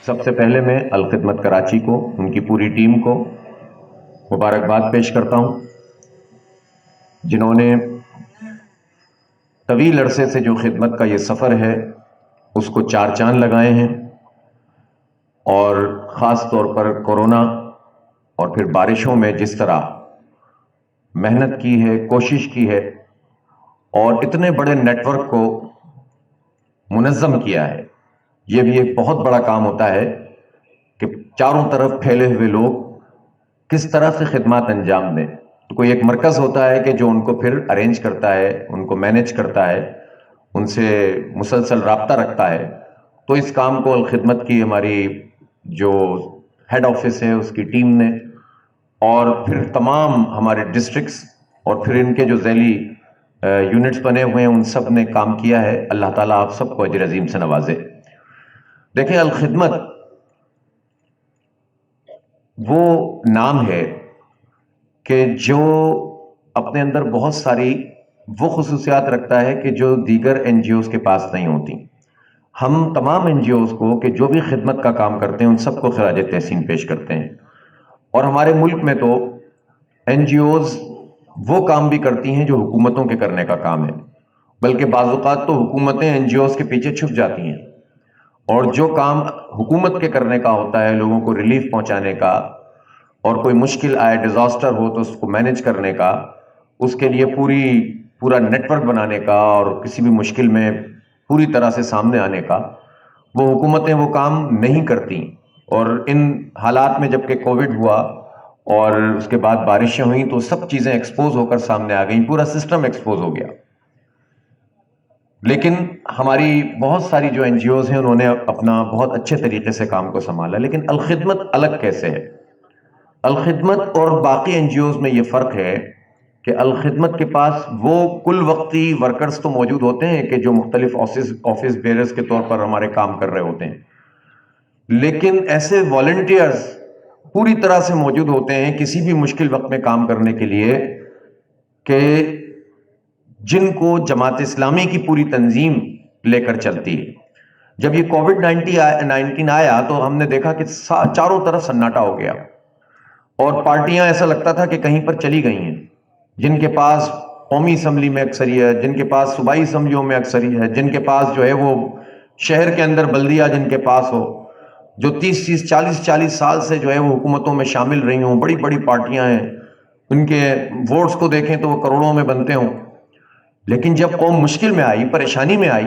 سب سے پہلے میں الخدمت کراچی کو، ان کی پوری ٹیم کو مبارکباد پیش کرتا ہوں، جنہوں نے طویل عرصے سے جو خدمت کا یہ سفر ہے اس کو چار چاند لگائے ہیں، اور خاص طور پر کورونا اور پھر بارشوں میں جس طرح محنت کی ہے، کوشش کی ہے، اور اتنے بڑے نیٹ ورک کو منظم کیا ہے۔ یہ بھی ایک بہت بڑا کام ہوتا ہے کہ چاروں طرف پھیلے ہوئے لوگ کس طرح سے خدمات انجام دیں۔ تو کوئی ایک مرکز ہوتا ہے کہ جو ان کو پھر ارینج کرتا ہے، ان کو مینیج کرتا ہے، ان سے مسلسل رابطہ رکھتا ہے۔ تو اس کام کو الخدمت کی ہماری جو ہیڈ آفس ہے اس کی ٹیم نے، اور پھر تمام ہمارے ڈسٹرکٹس اور پھر ان کے جو ذیلی یونٹس بنے ہوئے ہیں ان سب نے کام کیا ہے۔ اللہ تعالیٰ آپ سب کو اجر عظیم سے نوازے۔ دیکھیں، الخدمت وہ نام ہے کہ جو اپنے اندر بہت ساری وہ خصوصیات رکھتا ہے کہ جو دیگر این جی اوز کے پاس نہیں ہوتی۔ ہم تمام این جی اوز کو کہ جو بھی خدمت کا کام کرتے ہیں ان سب کو خراج تحسین پیش کرتے ہیں، اور ہمارے ملک میں تو این جی اوز وہ کام بھی کرتی ہیں جو حکومتوں کے کرنے کا کام ہے، بلکہ بعض اوقات تو حکومتیں این جی اوز کے پیچھے چھپ جاتی ہیں، اور جو کام حکومت کے کرنے کا ہوتا ہے، لوگوں کو ریلیف پہنچانے کا، اور کوئی مشکل آئے، ڈیزاسٹر ہو تو اس کو مینیج کرنے کا، اس کے لیے پورا نیٹ ورک بنانے کا، اور کسی بھی مشکل میں پوری طرح سے سامنے آنے کا، وہ حکومتیں وہ کام نہیں کرتی۔ اور ان حالات میں جب کہ کووڈ ہوا اور اس کے بعد بارشیں ہوئیں تو سب چیزیں ایکسپوز ہو کر سامنے آ گئیں، پورا سسٹم ایکسپوز ہو گیا۔ لیکن ہماری بہت ساری جو این جی اوز ہیں انہوں نے اپنا بہت اچھے طریقے سے کام کو سنبھالا۔ لیکن الخدمت الگ کیسے ہے؟ الخدمت اور باقی این جی اوز میں یہ فرق ہے کہ الخدمت کے پاس وہ کل وقتی ورکرز تو موجود ہوتے ہیں کہ جو مختلف آفس بیررز کے طور پر ہمارے کام کر رہے ہوتے ہیں، لیکن ایسے والنٹیئرز پوری طرح سے موجود ہوتے ہیں کسی بھی مشکل وقت میں کام کرنے کے لیے، کہ جن کو جماعت اسلامی کی پوری تنظیم لے کر چلتی ہے۔ جب یہ کووڈ 19 آیا تو ہم نے دیکھا کہ چاروں طرف سناٹا ہو گیا، اور پارٹیاں ایسا لگتا تھا کہ کہیں پر چلی گئی ہیں۔ جن کے پاس قومی اسمبلی میں اکثریت، جن کے پاس صوبائی اسمبلیوں میں اکثریت، جن کے پاس جو ہے وہ شہر کے اندر بلدیہ جن کے پاس ہو، جو 30 سال سے جو ہے وہ حکومتوں میں شامل رہی ہوں، بڑی بڑی پارٹیاں ہیں، ان کے ووٹس کو دیکھیں تو وہ کروڑوں میں بنتے ہوں، لیکن جب قوم مشکل میں آئی، پریشانی میں آئی،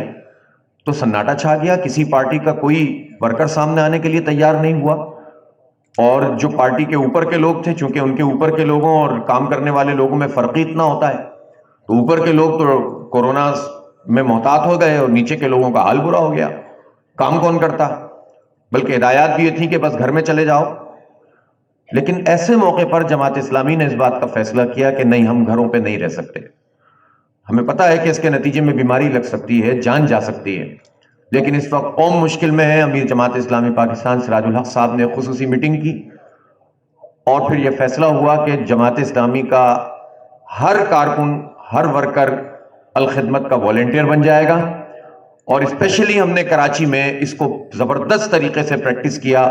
تو سناٹا چھا گیا۔ کسی پارٹی کا کوئی ورکر سامنے آنے کے لیے تیار نہیں ہوا، اور جو پارٹی کے اوپر کے لوگ تھے، چونکہ ان کے اوپر کے لوگوں اور کام کرنے والے لوگوں میں فرق ہی اتنا ہوتا ہے، تو اوپر کے لوگ تو کورونا میں محتاط ہو گئے اور نیچے کے لوگوں کا حال برا ہو گیا۔ کام کون کرتا؟ بلکہ ہدایات بھی یہ تھی کہ بس گھر میں چلے جاؤ۔ لیکن ایسے موقع پر جماعت اسلامی نے اس بات کا فیصلہ کیا کہ نہیں، ہم گھروں پہ نہیں رہ سکتے۔ ہمیں پتہ ہے کہ اس کے نتیجے میں بیماری لگ سکتی ہے، جان جا سکتی ہے، لیکن اس وقت قوم مشکل میں ہے۔ امیر جماعت اسلامی پاکستان سراج الحق صاحب نے خصوصی میٹنگ کی، اور پھر یہ فیصلہ ہوا کہ جماعت اسلامی کا ہر کارکن، ہر ورکر الخدمت کا والنٹیئر بن جائے گا، اور اسپیشلی ہم نے کراچی میں اس کو زبردست طریقے سے پریکٹس کیا،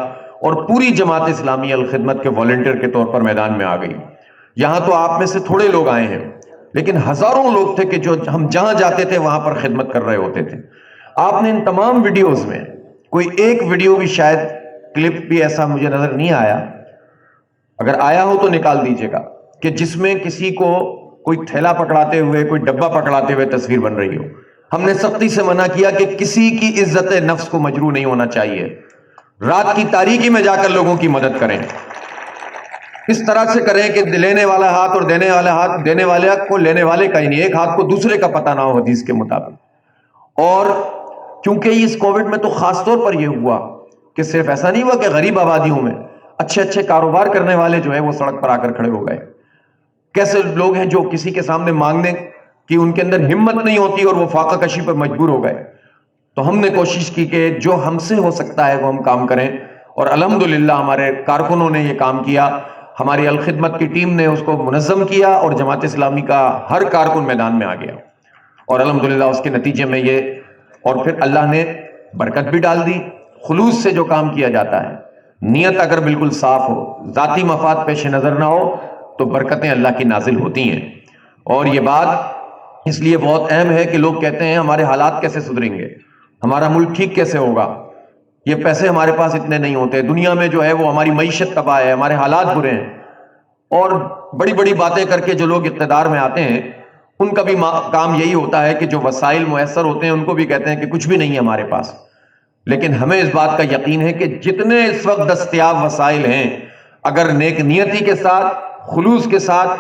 اور پوری جماعت اسلامی الخدمت کے والنٹیئر کے طور پر میدان میں آ گئی۔ یہاں تو آپ میں سے تھوڑے لوگ آئے ہیں، لیکن ہزاروں لوگ تھے کہ جو ہم جہاں جاتے تھے وہاں پر خدمت کر رہے ہوتے تھے۔ آپ نے ان تمام ویڈیوز میں کوئی ایک ویڈیو بھی، شاید کلپ بھی ایسا مجھے نظر نہیں آیا، اگر آیا ہو تو نکال دیجئے گا، کہ جس میں کسی کو کوئی تھیلا پکڑاتے ہوئے، کوئی ڈبہ پکڑاتے ہوئے تصویر بن رہی ہو۔ ہم نے سختی سے منع کیا کہ کسی کی عزت نفس کو مجروح نہیں ہونا چاہیے۔ رات کی تاریکی میں جا کر لوگوں کی مدد کریں، اس طرح سے کریں کہ لینے والا ہاتھ اور دینے والا ہاتھ، دینے والے کو لینے والے کا ہی نہیں، ایک ہاتھ کو دوسرے کا پتہ نہ ہو حدیث کے مطابق۔ اور کیونکہ اس کووڈ میں تو خاص طور پر یہ ہوا کہ صرف ایسا نہیں ہوا کہ غریب آبادیوں میں اچھے اچھے کاروبار کرنے والے جو ہیں وہ سڑک پر آ کر کھڑے ہو گئے۔ کیسے لوگ ہیں جو کسی کے سامنے مانگنے کی ان کے اندر ہمت نہیں ہوتی اور وہ فاقہ کشی پر مجبور ہو گئے۔ تو ہم نے کوشش کی کہ جو ہم سے ہو سکتا ہے وہ ہم کام کریں، اور الحمدللہ ہمارے کارکنوں نے یہ کام کیا، ہماری الخدمت کی ٹیم نے اس کو منظم کیا، اور جماعت اسلامی کا ہر کارکن میدان میں آ گیا، اور الحمدللہ اس کے نتیجے میں یہ، اور پھر اللہ نے برکت بھی ڈال دی، خلوص سے جو کام کیا جاتا ہے، نیت اگر بالکل صاف ہو، ذاتی مفاد پیش نظر نہ ہو، تو برکتیں اللہ کی نازل ہوتی ہیں۔ اور یہ بات اس لیے بہت اہم ہے کہ لوگ کہتے ہیں ہمارے حالات کیسے سدھریں گے، ہمارا ملک ٹھیک کیسے ہوگا، یہ پیسے ہمارے پاس اتنے نہیں ہوتے، دنیا میں جو ہے وہ ہماری معیشت تباہ ہے، ہمارے حالات برے ہیں۔ اور بڑی بڑی باتیں کر کے جو لوگ اقتدار میں آتے ہیں، ان کا بھی کام یہی ہوتا ہے کہ جو وسائل میسر ہوتے ہیں ان کو بھی کہتے ہیں کہ کچھ بھی نہیں ہے ہمارے پاس۔ لیکن ہمیں اس بات کا یقین ہے کہ جتنے اس وقت دستیاب وسائل ہیں، اگر نیک نیتی کے ساتھ، خلوص کے ساتھ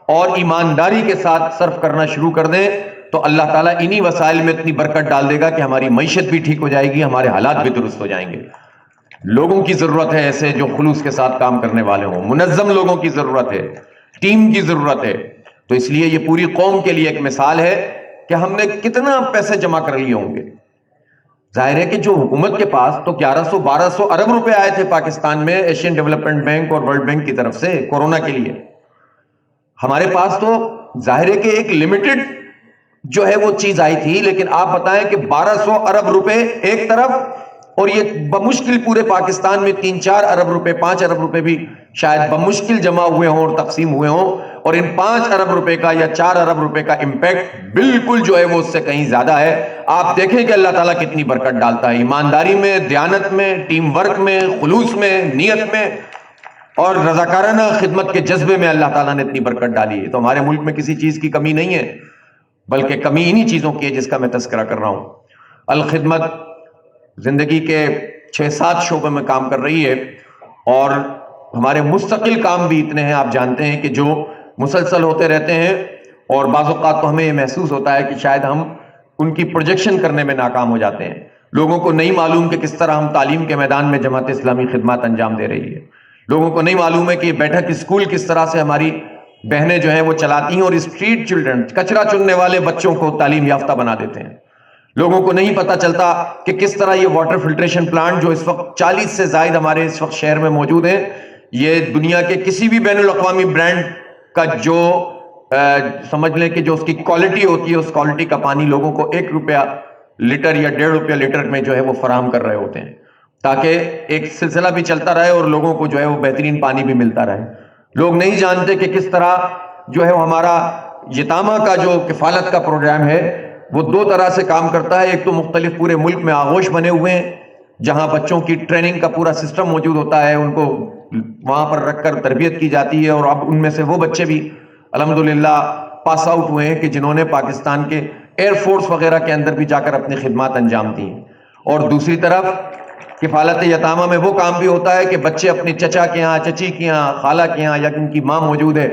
اور ایمانداری کے ساتھ صرف کرنا شروع کر دیں تو اللہ تعالیٰ انہی وسائل میں اتنی برکت ڈال دے گا کہ ہماری معیشت بھی ٹھیک ہو جائے گی، ہمارے حالات بھی درست ہو جائیں گے۔ لوگوں کی ضرورت ہے ایسے جو خلوص کے ساتھ کام کرنے والے ہوں، منظم لوگوں کی ضرورت ہے، ٹیم کی ضرورت ہے۔ تو اس لیے یہ پوری قوم کے لیے ایک مثال ہے کہ ہم نے کتنا پیسے جمع کر لیے ہوں گے۔ ظاہر ہے کہ جو حکومت کے پاس تو 1100-1200 ارب روپے آئے تھے پاکستان میں ایشین ڈیولپمنٹ بینک اور ورلڈ بینک کی طرف سے کورونا کے لیے، ہمارے پاس تو ظاہر ہے کہ ایک لمیٹڈ جو ہے وہ چیز آئی تھی، لیکن آپ بتائیں کہ 1200 ارب روپے ایک طرف، اور یہ بمشکل پورے پاکستان میں 3-4 ارب روپے، 5 ارب روپے بھی شاید بمشکل جمع ہوئے ہوں اور تقسیم ہوئے ہوں، اور ان 5 ارب روپے کا یا 4 ارب روپے کا امپیکٹ بالکل جو ہے وہ اس سے کہیں زیادہ ہے۔ آپ دیکھیں کہ اللہ تعالیٰ کتنی برکت ڈالتا ہے ایمانداری میں، دیانت میں، ٹیم ورک میں، خلوص میں، نیت میں اور رضاکارانہ خدمت کے جذبے میں اللہ تعالیٰ نے اتنی برکت ڈالی ہے۔ تو ہمارے ملک میں کسی چیز کی کمی نہیں ہے، بلکہ کمی انہی چیزوں کی ہے جس کا میں تذکرہ کر رہا ہوں۔ الخدمت زندگی کے 6-7 شعبے میں کام کر رہی ہے، اور ہمارے مستقل کام بھی اتنے ہیں، آپ جانتے ہیں کہ جو مسلسل ہوتے رہتے ہیں، اور بعض اوقات تو ہمیں یہ محسوس ہوتا ہے کہ شاید ہم ان کی پروجیکشن کرنے میں ناکام ہو جاتے ہیں۔ لوگوں کو نہیں معلوم کہ کس طرح ہم تعلیم کے میدان میں جماعت اسلامی خدمات انجام دے رہی ہے، لوگوں کو نہیں معلوم ہے کہ یہ بیٹھک اسکول کس طرح سے ہماری بہنیں جو ہیں وہ چلاتی ہیں، اور اسٹریٹ چلڈرن، کچرا چننے والے بچوں کو تعلیم یافتہ بنا دیتے ہیں۔ لوگوں کو نہیں پتا چلتا کہ کس طرح یہ واٹر فلٹریشن پلانٹ جو اس وقت 40 سے زائد ہمارے اس وقت شہر میں موجود ہیں، یہ دنیا کے کسی بھی بین الاقوامی برانڈ کا جو سمجھ لیں کہ جو اس کی کوالٹی ہوتی ہے، اس کوالٹی کا پانی لوگوں کو 1 روپیہ لیٹر یا 1.5 روپیہ لیٹر میں جو ہے وہ فراہم کر رہے ہوتے ہیں، تاکہ ایک سلسلہ بھی چلتا رہے اور لوگوں کو جو ہے وہ بہترین پانی بھی ملتا رہے۔ لوگ نہیں جانتے کہ کس طرح جو ہے وہ ہمارا یتامہ کا جو کفالت کا پروگرام ہے وہ 2 طرح سے کام کرتا ہے۔ ایک تو مختلف پورے ملک میں آغوش بنے ہوئے ہیں جہاں بچوں کی ٹریننگ کا پورا سسٹم موجود ہوتا ہے، ان کو وہاں پر رکھ کر تربیت کی جاتی ہے، اور اب ان میں سے وہ بچے بھی الحمدللہ پاس آؤٹ ہوئے ہیں کہ جنہوں نے پاکستان کے ایئر فورس وغیرہ کے اندر بھی جا کر اپنی خدمات انجام دی ہیں۔ اور دوسری طرف کفالت یتامہ میں وہ کام بھی ہوتا ہے کہ بچے اپنی چچا کے ہاں، چچی کے ہاں، خالہ کے ہاں، یا ان کی ماں موجود ہے،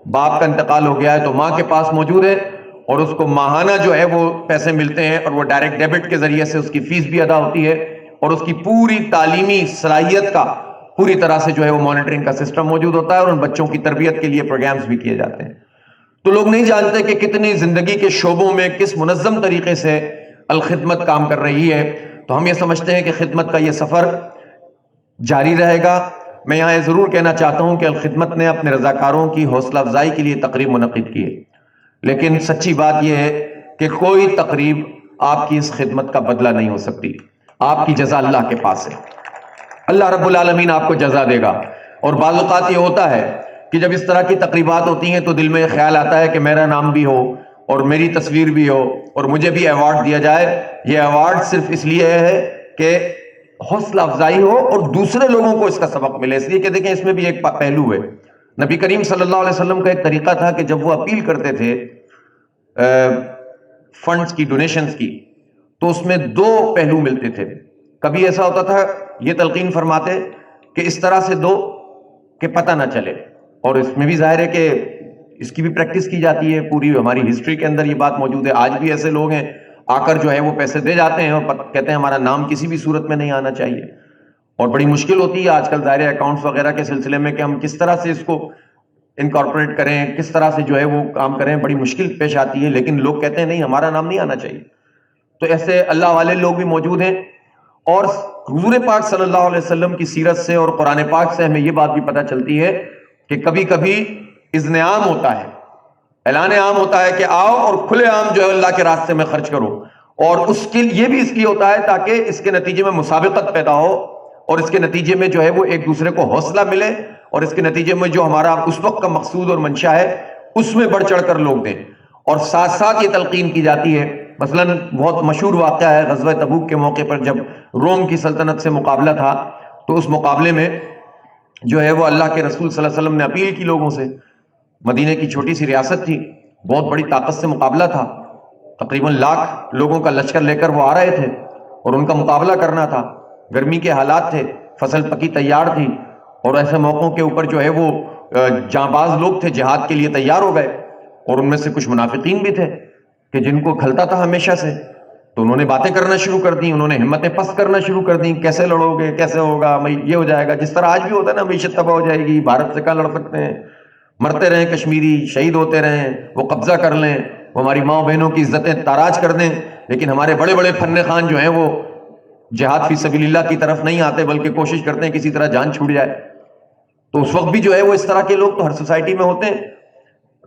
باپ کا انتقال ہو گیا ہے تو ماں کے پاس موجود ہے، اور اس کو ماہانہ جو ہے وہ پیسے ملتے ہیں، اور وہ ڈائریکٹ ڈیبٹ کے ذریعے سے اس کی فیس بھی ادا ہوتی ہے، اور اس کی پوری تعلیمی صلاحیت کا پوری طرح سے جو ہے وہ مانیٹرنگ کا سسٹم موجود ہوتا ہے، اور ان بچوں کی تربیت کے لیے پروگرامز بھی کیے جاتے ہیں۔ تو لوگ نہیں جانتے کہ کتنی زندگی کے شعبوں میں کس منظم طریقے سے الخدمت کام کر رہی ہے۔ تو ہم یہ سمجھتے ہیں کہ خدمت کا یہ سفر جاری رہے گا۔ میں یہاں یہ ضرور کہنا چاہتا ہوں کہ الخدمت نے اپنے رضاکاروں کی حوصلہ افزائی کے لیے تقریب منعقد کی ہے، لیکن سچی بات یہ ہے کہ کوئی تقریب آپ کی اس خدمت کا بدلہ نہیں ہو سکتی۔ آپ کی جزا اللہ کے پاس ہے، اللہ رب العالمین آپ کو جزا دے گا۔ اور بعض اوقات یہ ہوتا ہے کہ جب اس طرح کی تقریبات ہوتی ہیں تو دل میں خیال آتا ہے کہ میرا نام بھی ہو اور میری تصویر بھی ہو اور مجھے بھی ایوارڈ دیا جائے۔ یہ ایوارڈ صرف اس لیے ہے کہ حوصلہ افزائی ہو اور دوسرے لوگوں کو اس کا سبق ملے، اس لیے کہ دیکھیں اس میں بھی ایک پہلو ہے۔ نبی کریم صلی اللہ علیہ وسلم کا ایک طریقہ تھا کہ جب وہ اپیل کرتے تھے فنڈز کی، ڈونیشنز کی، تو اس میں 2 پہلو ملتے تھے۔ کبھی ایسا ہوتا تھا یہ تلقین فرماتے کہ اس طرح سے دو کہ پتہ نہ چلے، اور اس میں بھی ظاہر ہے کہ اس کی بھی پریکٹس کی جاتی ہے، پوری ہماری ہسٹری کے اندر یہ بات موجود ہے۔ آج بھی ایسے لوگ ہیں آ کر جو ہے وہ پیسے دے جاتے ہیں اور کہتے ہیں ہمارا نام کسی بھی صورت میں نہیں آنا چاہیے، اور بڑی مشکل ہوتی ہے آج کل ظاہر اکاؤنٹس وغیرہ کے سلسلے میں کہ ہم کس طرح سے اس کو انکارپوریٹ کریں، کس طرح سے جو ہے وہ کام کریں، بڑی مشکل پیش آتی ہے، لیکن لوگ کہتے ہیں نہیں ہمارا نام نہیں آنا چاہیے۔ تو ایسے اللہ والے لوگ بھی موجود ہیں، اور حضور پاک صلی اللہ علیہ وسلم کی سیرت سے اور قرآن پاک سے ہمیں یہ بات بھی پتہ چلتی ہے کہ کبھی کبھی اذن عام ہوتا ہے، اعلان عام ہوتا ہے کہ آؤ اور کھلے عام جو ہے اللہ کے راستے میں خرچ کرو، اور اس کے یہ بھی اس لیے ہوتا ہے تاکہ اس کے نتیجے میں مسابقت پیدا ہو، اور اس کے نتیجے میں جو ہے وہ ایک دوسرے کو حوصلہ ملے، اور اس کے نتیجے میں جو ہمارا اس وقت کا مقصود اور منشا ہے اس میں بڑھ چڑھ کر لوگ دیں۔ اور ساتھ ساتھ یہ تلقین کی جاتی ہے، مثلا بہت مشہور واقعہ ہے غزوہ تبوک کے موقع پر جب روم کی سلطنت سے مقابلہ تھا، تو اس مقابلے میں جو ہے وہ اللہ کے رسول صلی اللہ علیہ وسلم نے اپیل کی لوگوں سے۔ مدینے کی چھوٹی سی ریاست تھی، بہت بڑی طاقت سے مقابلہ تھا، تقریباً 1,00,000 لوگوں کا لشکر لے کر وہ آ رہے تھے اور ان کا مقابلہ کرنا تھا۔ گرمی کے حالات تھے، فصل پکی تیار تھی، اور ایسے موقعوں کے اوپر جو ہے وہ جاں باز لوگ تھے، جہاد کے لیے تیار ہو گئے، اور ان میں سے کچھ منافقین بھی تھے کہ جن کو کھلتا تھا ہمیشہ سے، تو انہوں نے باتیں کرنا شروع کر دی، انہوں نے ہمتیں پست کرنا شروع کر دیں، کیسے لڑو گے، کیسے ہوگا، یہ ہو جائے گا، جس طرح آج بھی ہوتا ہے نا، معیشت تباہ ہو جائے گی، بھارت سے کہاں لڑ سکتے ہیں، مرتے رہیں کشمیری، شہید ہوتے رہیں، وہ قبضہ کر لیں، وہ ہماری ماں بہنوں کی عزتیں تاراج کر دیں، لیکن ہمارے بڑے بڑے فن خان جو ہیں وہ جہاد فی سبیل اللہ کی طرف نہیں آتے، بلکہ کوشش کرتے ہیں کسی طرح جان چھوٹ جائے۔ تو اس وقت بھی جو ہے وہ اس طرح کے لوگ تو ہر سوسائٹی میں ہوتے ہیں۔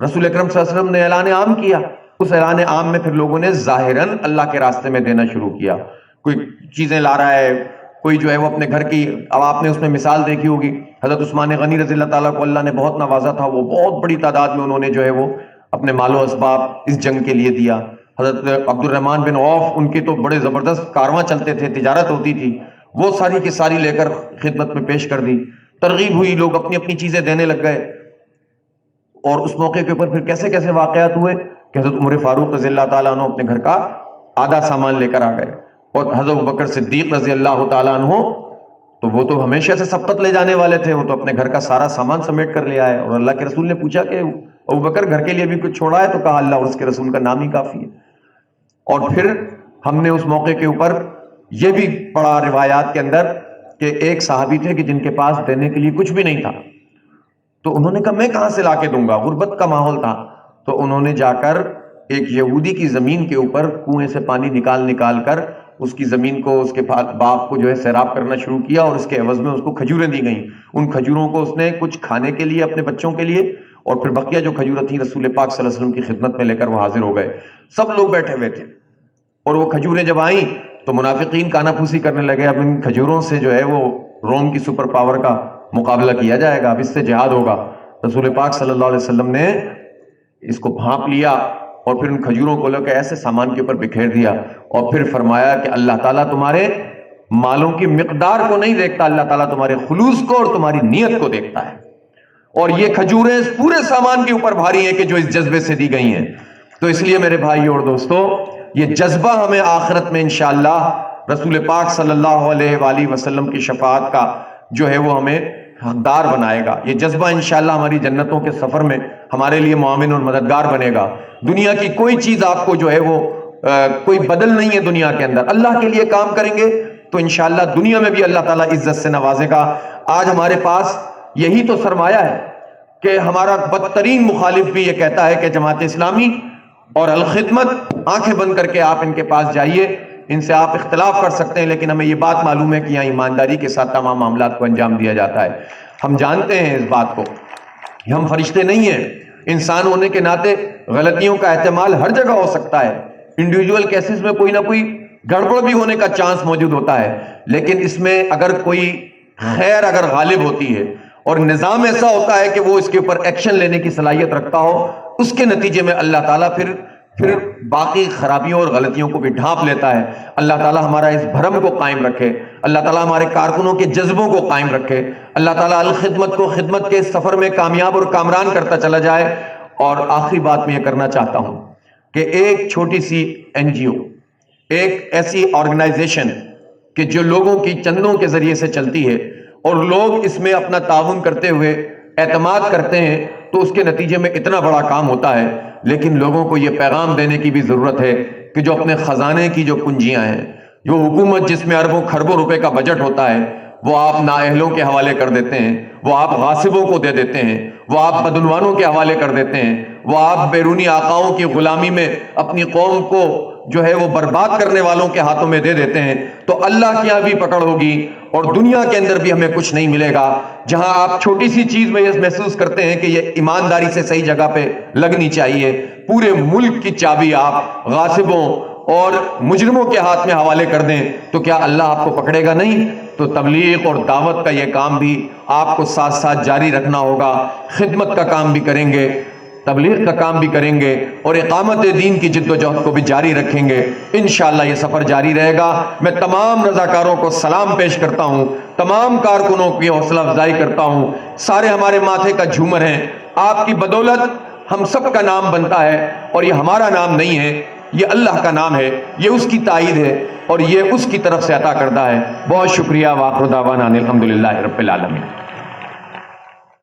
رسول اکرم صلی اللہ علیہ وسلم نے اعلان عام کیا، اس اعلان عام میں پھر لوگوں نے ظاہراً اللہ کے راستے میں دینا شروع کیا۔ کوئی چیزیں لا رہا ہے، کوئی جو ہے وہ اپنے گھر کی، اب آپ نے اس میں مثال دیکھی ہوگی، حضرت عثمان غنی رضی اللہ تعالیٰ کو اللہ نے بہت نوازا تھا، وہ بہت بڑی تعداد میں انہوں نے جو ہے وہ اپنے مال و اسباب اس جنگ کے لیے دیا۔ حضرت عبد الرحمن بن عوف، ان کے تو بڑے زبردست کارواں چلتے تھے، تجارت ہوتی تھی، وہ ساری کی ساری لے کر خدمت میں پیش کر دی، ترغیب ہوئی، لوگ اپنی اپنی چیزیں دینے لگ گئے۔ اور اس موقع کے اوپر پھر کیسے کیسے واقعات ہوئے کہ حضرت عمر فاروق رضی اللہ تعالیٰ عنہ اپنے گھر کا آدھا سامان لے کر آ گئے، اور حضرت ابوبکر صدیق رضی اللہ تعالیٰ عنہ تو وہ تو ہمیشہ سے سبقت لے جانے والے تھے، وہ تو اپنے گھر کا سارا سامان سمیٹ کر لے آئے، اور اللہ کے رسول نے پوچھا کہ ابوبکر گھر کے لیے بھی کچھ چھوڑا ہے؟ تو کہا اللہ اور اس کے رسول کا نام ہی کافی ہے۔ اور پھر ہم نے اس موقع کے اوپر یہ بھی پڑھا روایات کے اندر کہ ایک صحابی تھے کہ جن کے پاس دینے کے لیے کچھ بھی نہیں تھا، تو انہوں نے کہا میں کہاں سے لا کے دوں گا، غربت کا ماحول تھا، تو انہوں نے جا کر ایک یہودی کی زمین کے اوپر کنویں سے پانی نکال کر اس کی زمین کو، اس کے باغ کو جو ہے سیراب کرنا شروع کیا، اور اس کے عوض میں اس کو کھجوریں دی گئیں۔ ان کھجوروں کو اس نے کچھ کھانے کے لیے اپنے بچوں کے لیے، اور پھر بقیہ جو کھجوریں تھیں رسول پاک صلی اللہ علیہ وسلم کی خدمت میں لے کر وہ حاضر ہو گئے۔ سب لوگ بیٹھے ہوئے تھے، اور وہ کھجوریں جب آئیں تو منافقین کانا پھوسی کرنے لگے، اب ان کھجوروں سے جو ہے وہ روم کی سپر پاور کا مقابلہ کیا جائے گا، اب اس سے جہاد ہوگا۔ رسول پاک صلی اللہ علیہ وسلم نے اس کو بھانپ لیا، اور پھر ان کھجوروں کو لے کے ایسے سامان کے اوپر بکھیر دیا، اور پھر فرمایا کہ اللہ تعالیٰ تمہارے مالوں کی مقدار کو نہیں دیکھتا، اللہ تعالیٰ تمہارے خلوص کو اور تمہاری نیت کو دیکھتا ہے، اور یہ کھجوریں اس پورے سامان کے اوپر بھاری ہیں کہ جو اس جذبے سے دی گئی ہیں۔ تو اس لیے میرے بھائی اور دوستو، یہ جذبہ ہمیں آخرت میں انشاءاللہ رسول پاک صلی اللہ علیہ وآلہ وسلم کی شفاعت کا جو ہے وہ ہمیں حقدار بنائے گا۔ یہ جذبہ انشاءاللہ ہماری جنتوں کے سفر میں ہمارے لیے معاون اور مددگار بنے گا۔ دنیا کی کوئی چیز آپ کو جو ہے وہ کوئی بدل نہیں ہے دنیا کے اندر، اللہ کے لیے کام کریں گے تو انشاءاللہ دنیا میں بھی اللہ تعالیٰ عزت سے نوازے گا۔ آج ہمارے پاس یہی تو سرمایہ ہے کہ ہمارا بدترین مخالف بھی یہ کہتا ہے کہ جماعت اسلامی اور الخدمت، آنکھیں بند کر کے آپ ان کے پاس جائیے، ان سے آپ اختلاف کر سکتے ہیں، لیکن ہمیں یہ بات معلوم ہے کہ یہاں ایمانداری کے ساتھ تمام معاملات کو انجام دیا جاتا ہے۔ ہم جانتے ہیں اس بات کو، ہم فرشتے نہیں ہیں، انسان ہونے کے ناطے غلطیوں کا احتمال ہر جگہ ہو سکتا ہے، انڈیویجول کیسز میں کوئی نہ کوئی گڑبڑ بھی ہونے کا چانس موجود ہوتا ہے، لیکن اس میں اگر کوئی خیر اگر غالب ہوتی ہے اور نظام ایسا ہوتا ہے کہ وہ اس کے اوپر ایکشن لینے کی صلاحیت رکھتا ہو، اس کے نتیجے میں اللہ تعالیٰ پھر باقی خرابیوں اور غلطیوں کو بھی ڈھانپ لیتا ہے۔ اللہ تعالیٰ ہمارا اس بھرم کو قائم رکھے، اللہ تعالیٰ ہمارے کارکنوں کے جذبوں کو قائم رکھے، اللہ تعالیٰ الخدمت کو خدمت کے سفر میں کامیاب اور کامران کرتا چلا جائے۔ اور آخری بات میں یہ کرنا چاہتا ہوں کہ ایک چھوٹی سی این جی او، ایک ایسی آرگنائزیشن کہ جو لوگوں کی چندوں کے ذریعے سے چلتی ہے اور لوگ اس میں اپنا تعاون کرتے ہوئے اعتماد کرتے ہیں، تو اس کے نتیجے میں اتنا بڑا کام ہوتا ہے، لیکن لوگوں کو یہ پیغام دینے کی بھی ضرورت ہے کہ جو اپنے خزانے کی جو کنجیاں ہیں، جو حکومت جس میں اربوں خربوں روپے کا بجٹ ہوتا ہے، وہ آپ نااہلوں کے حوالے کر دیتے ہیں، وہ آپ غاصبوں کو دے دیتے ہیں، وہ آپ بدعنوانوں کے حوالے کر دیتے ہیں، وہ آپ بیرونی آقاؤں کی غلامی میں اپنی قوم کو جو ہے وہ برباد کرنے والوں کے ہاتھوں میں دے دیتے ہیں، تو اللہ کی یہاں بھی پکڑ ہوگی اور دنیا کے اندر بھی ہمیں کچھ نہیں ملے گا۔ جہاں آپ چھوٹی سی چیز میں یہ محسوس کرتے ہیں کہ یہ ایمانداری سے صحیح جگہ پہ لگنی چاہیے، پورے ملک کی چابی آپ غاصبوں اور مجرموں کے ہاتھ میں حوالے کر دیں تو کیا اللہ آپ کو پکڑے گا نہیں؟ تو تبلیغ اور دعوت کا یہ کام بھی آپ کو ساتھ ساتھ جاری رکھنا ہوگا، خدمت کا کام بھی کریں گے، تبلیغ کا کام بھی کریں گے، اور اقامت دین کی جد و جہد کو بھی جاری رکھیں گے۔ انشاءاللہ یہ سفر جاری رہے گا۔ میں تمام رضاکاروں کو سلام پیش کرتا ہوں، تمام کارکنوں کی حوصلہ افزائی کرتا ہوں، سارے ہمارے ماتھے کا جھومر ہیں۔ آپ کی بدولت ہم سب کا نام بنتا ہے، اور یہ ہمارا نام نہیں ہے، یہ اللہ کا نام ہے، یہ اس کی تائید ہے، اور یہ اس کی طرف سے عطا کردہ ہے۔ بہت شکریہ۔ وآخر دعوانا ان الحمدللہ رب العالمین۔